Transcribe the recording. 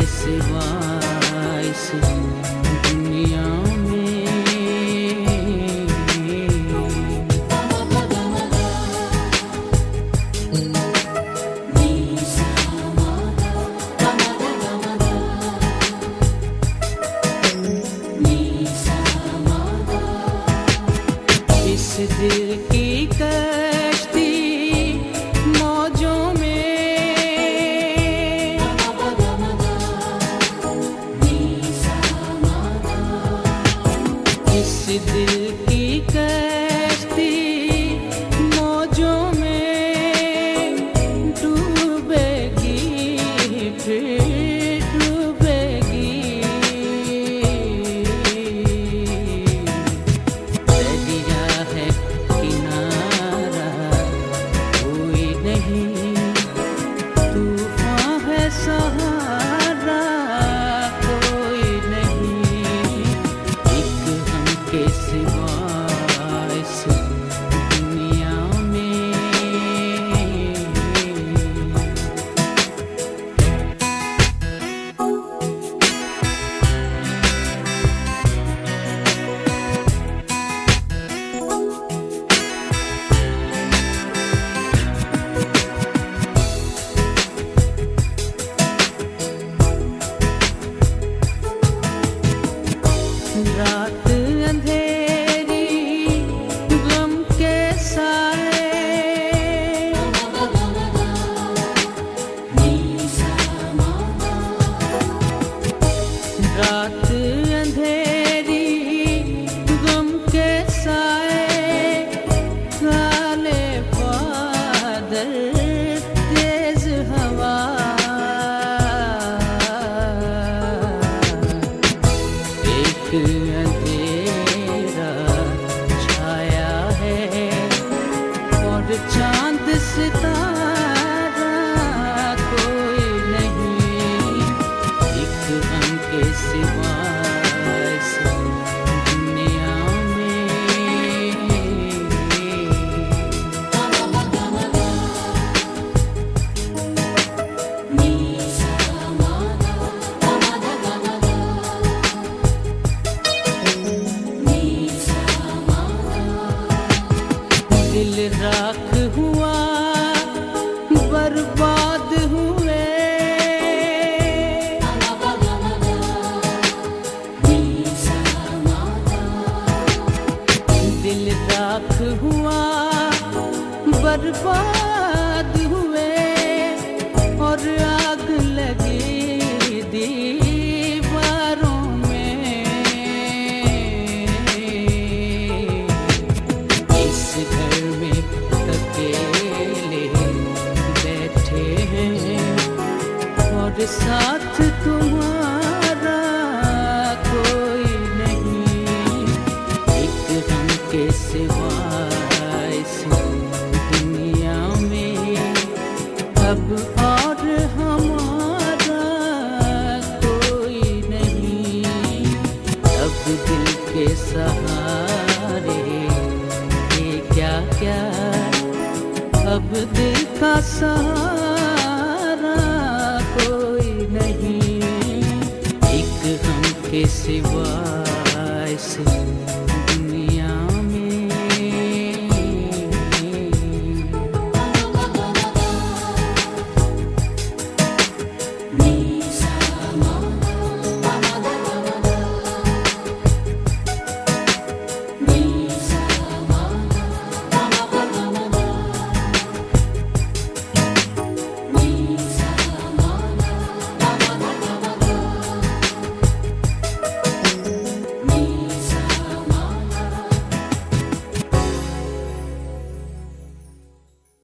सिवा इस दुनिया में। इस दिल की कश्ती मौजों में, इस दिल की कश्ती मौजों में डूबेगी फिर डूबेगी। दरिया है किनारा कोई नहीं, तूफान है सहारा कोई नहीं, एक हम के सिवा इस दुनिया में। रात अंधेरी गम के साए, रात अंधेरी गम के साए, काले बादल तेज हवा, एक अंधेरा छाया है और चांद सितारा कोई नहीं, एक हम के सिवा इस दुनिया में। दिल राख हुआ बर्बाद हुए, दिल राख हुआ बर्बाद हुए और आग लगी दीवारों में। इस घर में अकेले बैठे हैं और साथ तुम्हारा कोई नहीं, एक हम के सिवा इस दुनिया में। अब